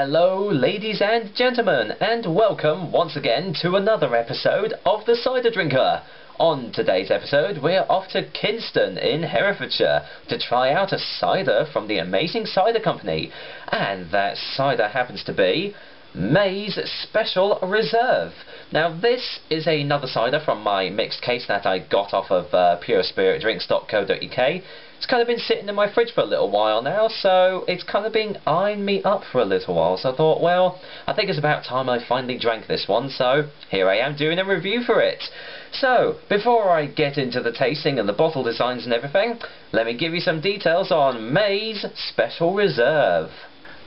Hello ladies and gentlemen, and welcome once again to another episode of The Cider Drinker. On today's episode we're off to Kinston in Herefordshire to try out a cider from the amazing cider company, and that cider happens to be May's Special Reserve. Now this is another cider from my mixed case that I got off of purespiritdrinks.co.uk. It's kind of been sitting in my fridge for a little while now, so it's kind of been eyeing me up for a little while, so I thought, well, I think it's about time I finally drank this one, so here I am doing a review for it. So, before I get into the tasting and the bottle designs and everything, let me give you some details on May's Special Reserve.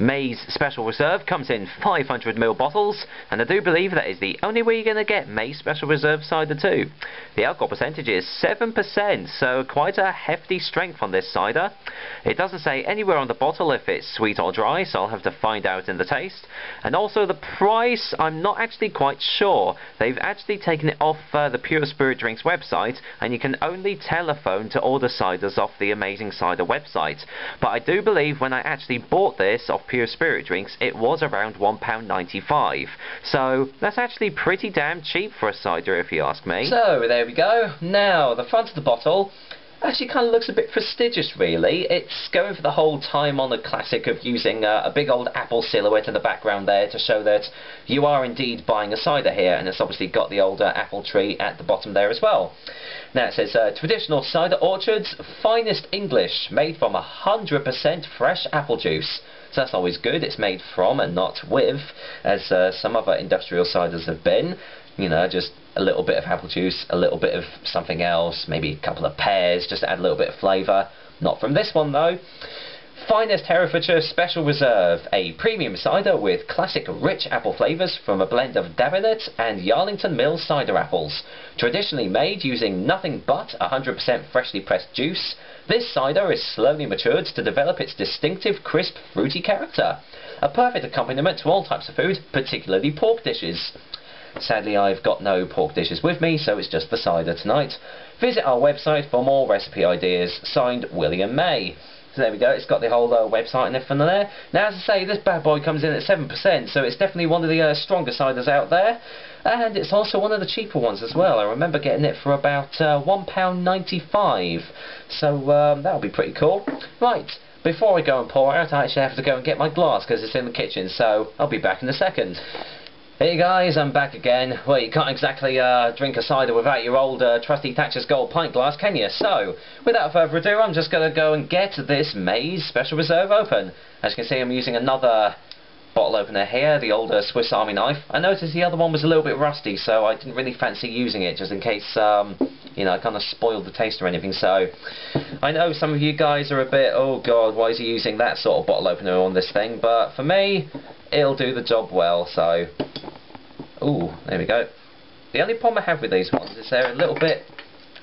May's Special Reserve comes in 500ml bottles, and I do believe that is the only way you're going to get May's Special Reserve cider too. The alcohol percentage is 7%, so quite a hefty strength on this cider. It doesn't say anywhere on the bottle if it's sweet or dry, so I'll have to find out in the taste. And also the price, I'm not actually quite sure. They've actually taken it off the Pure Spirit Drinks website, and you can only telephone to order ciders off the Amazing Cider website. But I do believe when I actually bought this off Pure Spirit Drinks, it was around £1.95. So that's actually pretty damn cheap for a cider if you ask me. So there we go. Now the front of the bottle actually kind of looks a bit prestigious really. It's going for the whole time on the classic of using a big old apple silhouette in the background there to show that you are indeed buying a cider here, and it's obviously got the old apple tree at the bottom there as well. Now it says traditional cider orchards, finest English, made from 100% fresh apple juice. So that's always good. It's made from and not with, as some other industrial ciders have been. You know, just a little bit of apple juice, a little bit of something else, maybe a couple of pears, just to add a little bit of flavour. Not from this one though. Finest Herefordshire Special Reserve, a premium cider with classic rich apple flavours from a blend of Davenant and Yarlington Mill cider apples. Traditionally made using nothing but 100% freshly pressed juice, this cider is slowly matured to develop its distinctive crisp fruity character. A perfect accompaniment to all types of food, particularly pork dishes. Sadly I've got no pork dishes with me, so it's just the cider tonight. Visit our website for more recipe ideas. Signed, William May. So there we go, it's got the whole website and everything there. Now as I say, this bad boy comes in at 7%, so it's definitely one of the stronger ciders out there. And it's also one of the cheaper ones as well. I remember getting it for about £1.95. So that'll be pretty cool. Right, before I go and pour out, I actually have to go and get my glass because it's in the kitchen, so I'll be back in a second. Hey guys, I'm back again. Well, you can't exactly drink a cider without your old trusty Thatcher's Gold pint glass, can you? So, without further ado, I'm just going to go and get this May's Special Reserve open. As you can see, I'm using another bottle opener here, the old Swiss Army knife. I noticed the other one was a little bit rusty, so I didn't really fancy using it, just in case, you know, I kind of spoiled the taste or anything. So, I know some of you guys are a bit, oh god, why is he using that sort of bottle opener on this thing? But for me, it'll do the job well, so... Ooh, there we go. The only problem I have with these ones is they're a little bit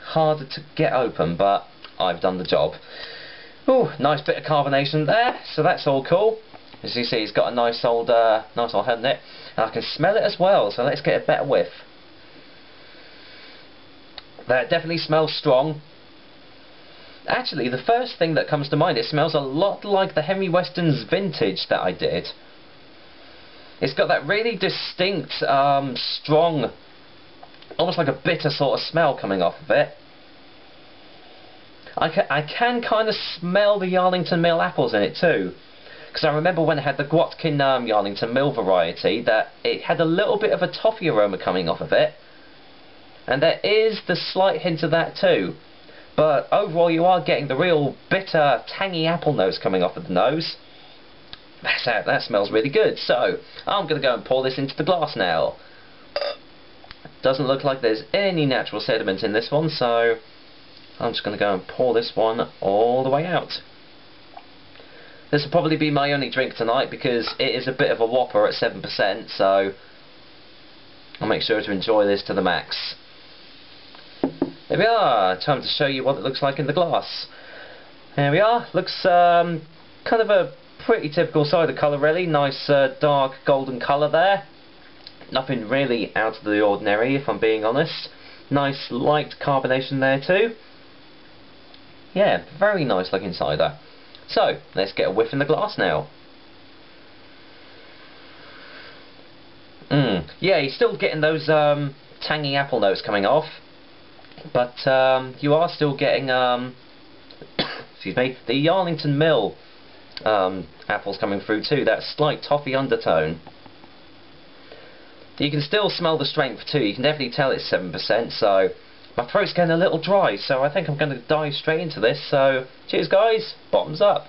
harder to get open, but I've done the job. Ooh, nice bit of carbonation there, so that's all cool. As you see, it's got a nice old head in it, and I can smell it as well, so let's get a better whiff. That definitely smells strong. Actually, the first thing that comes to mind, it smells a lot like the Henry Weston's Vintage that I did. It's got that really distinct, strong, almost like a bitter sort of smell coming off of it. I can kind of smell the Yarlington Mill apples in it too. Because I remember when I had the Gwatkin Yarlington Mill variety, that it had a little bit of a toffee aroma coming off of it. And there is the slight hint of that too. But overall you are getting the real bitter, tangy apple notes coming off of the nose. That smells really good. So, I'm going to go and pour this into the glass now. Doesn't look like there's any natural sediment in this one, so I'm just going to go and pour this one all the way out. This will probably be my only drink tonight because it is a bit of a whopper at 7%, so I'll make sure to enjoy this to the max. There we are. Time to show you what it looks like in the glass. There we are. Looks kind of a pretty typical cider colour really, nice dark golden colour there. Nothing really out of the ordinary if I'm being honest. Nice light carbonation there too. Yeah, very nice looking cider. So, let's get a whiff in the glass now. Yeah, you're still getting those tangy apple notes coming off, but you are still getting excuse me, the Arlington Mill apples coming through too. That slight toffee undertone. You can still smell the strength too. You can definitely tell it's 7%. So my throat's getting a little dry. So I think I'm going to dive straight into this. So cheers, guys. Bottoms up.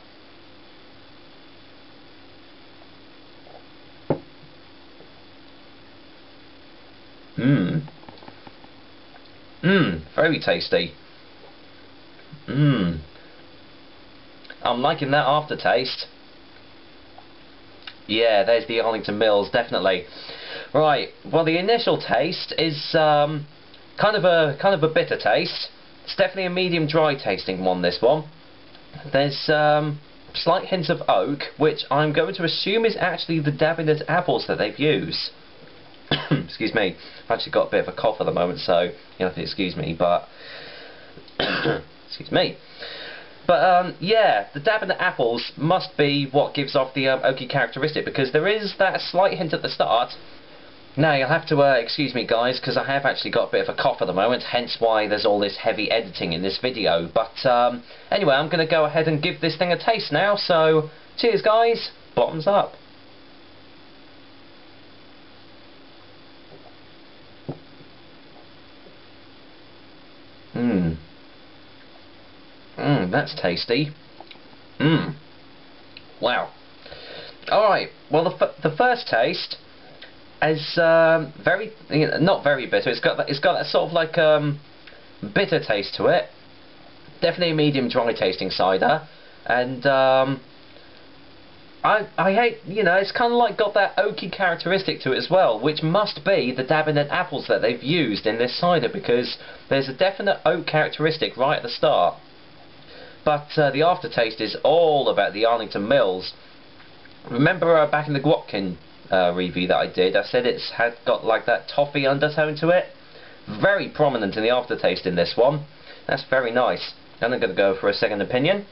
Very tasty. I'm liking that aftertaste. Yeah, there's the Arlington Mills, definitely. Right, well, the initial taste is kind of a bitter taste. It's definitely a medium dry tasting one, this one. There's slight hints of oak, which I'm going to assume is actually the Dabinet apples that they've used. Excuse me, I've actually got a bit of a cough at the moment, so you have to excuse me, but excuse me. But yeah, the Dabinet apples must be what gives off the oaky characteristic, because there is that slight hint at the start. Now you'll have to excuse me, guys, because I have actually got a bit of a cough at the moment, hence why there's all this heavy editing in this video. But anyway, I'm going to go ahead and give this thing a taste now, so cheers, guys, bottoms up. That's tasty. Wow. Alright, well the first taste is very, not very bitter. It's got that sort of like bitter taste to it. Definitely a medium dry tasting cider, and I hate, it's kind of like got that oaky characteristic to it as well, which must be the Dabinet apples that they've used in this cider, because there's a definite oak characteristic right at the start. But the aftertaste is all about the Arlington Mills. Remember back in the Gwotkin review that I did, I said it's got like that toffee undertone to it. Very prominent in the aftertaste in this one. That's very nice. And I'm going to go for a second opinion.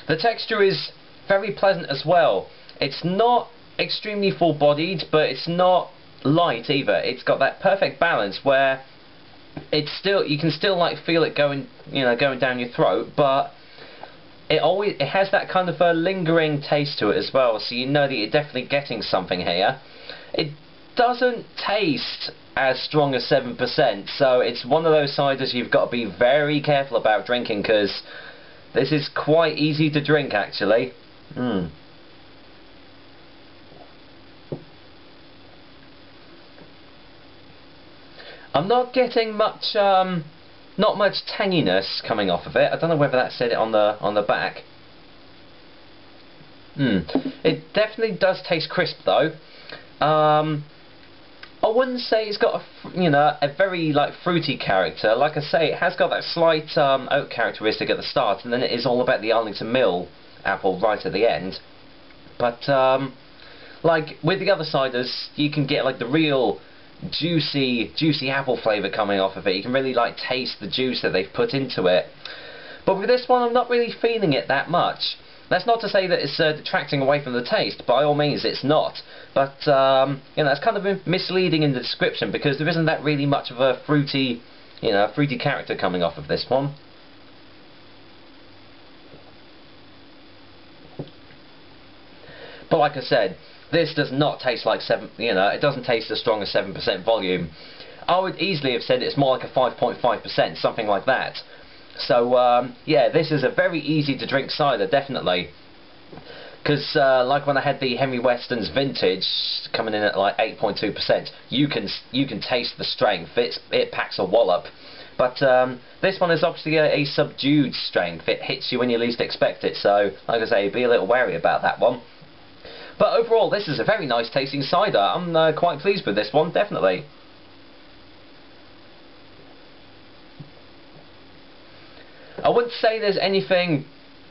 The texture is very pleasant as well. It's not extremely full-bodied, but it's not light either. It's got that perfect balance where it's still, you can still like feel it going, going down your throat, but it has that kind of a lingering taste to it as well. So you know that you're definitely getting something here. It doesn't taste as strong as 7%, so it's one of those ciders you've got to be very careful about drinking, because this is quite easy to drink actually. I'm not getting much, not much tanginess coming off of it. I don't know whether that said it on the back. It definitely does taste crisp though. I wouldn't say it's got a very like fruity character. Like I say, it has got that slight oak characteristic at the start, and then it is all about the Arlington Mill apple right at the end. But like with the other ciders, you can get like the real juicy apple flavour coming off of it. You can really like taste the juice that they've put into it. But with this one, I'm not really feeling it that much. That's not to say that it's detracting away from the taste. By all means, it's not. But it's kind of misleading in the description, because there isn't that really much of a fruity, fruity character coming off of this one. But like I said, this does not taste like it doesn't taste as strong as 7% volume. I would easily have said it's more like a 5.5%, something like that. So yeah, this is a very easy to drink cider, definitely. Because like when I had the Henry Weston's Vintage coming in at like 8.2%, you can taste the strength. It packs a wallop. But this one is obviously a subdued strength. It hits you when you least expect it. So like I say, be a little wary about that one. But overall, this is a very nice tasting cider. I'm quite pleased with this one, definitely. I wouldn't say there's anything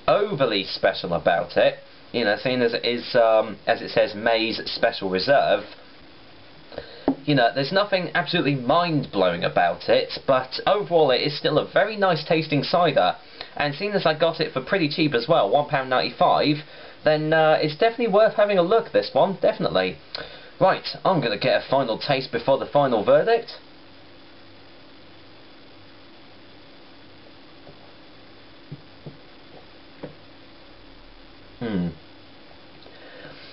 overly special about it. Seeing as it is, as it says, May's Special Reserve. you know, there's nothing absolutely mind-blowing about it, but overall it is still a very nice tasting cider, and seeing as I got it for pretty cheap as well, £1.95, then it's definitely worth having a look, this one, definitely. Right, I'm going to get a final taste before the final verdict.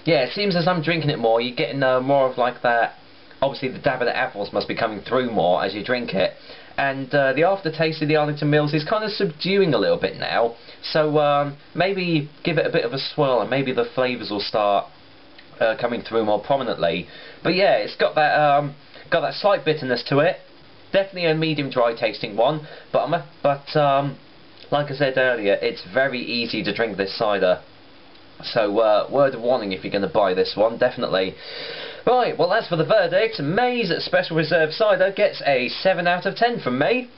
Yeah, it seems as I'm drinking it more, you're getting more of like that. Obviously the dab of the apples must be coming through more as you drink it. And the aftertaste of the Arlington Mills is kind of subduing a little bit now. So maybe give it a bit of a swirl and maybe the flavours will start coming through more prominently. But yeah, it's got that slight bitterness to it. Definitely a medium dry tasting one. But like I said earlier, it's very easy to drink this cider. So word of warning if you're going to buy this one, definitely. Right, well that's for the verdict. May's Special Reserve Cider gets a 7 out of 10 from me.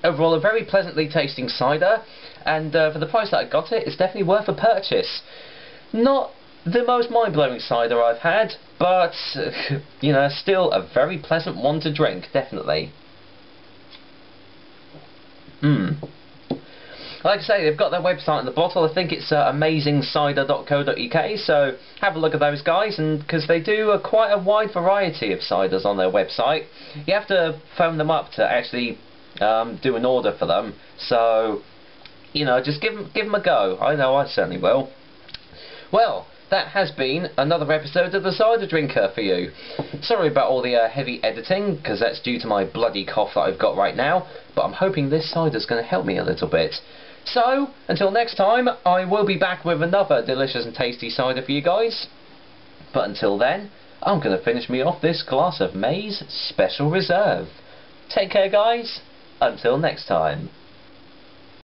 Overall a very pleasantly tasting cider, and for the price that I got it, it's definitely worth a purchase. Not the most mind-blowing cider I've had, but you know, still a very pleasant one to drink, definitely. Like I say, they've got their website in the bottle. I think it's amazingcider.co.uk, so have a look at those guys, and because they do quite a wide variety of ciders on their website. You have to phone them up to actually do an order for them, so you know, just give them a go. I know I certainly will. Well, that has been another episode of The Cider Drinker for you. Sorry about all the heavy editing, because that's due to my bloody cough that I've got right now, but I'm hoping this cider's going to help me a little bit. So, until next time, I will be back with another delicious and tasty cider for you guys. But until then, I'm going to finish me off this glass of May's Special Reserve. Take care, guys. Until next time.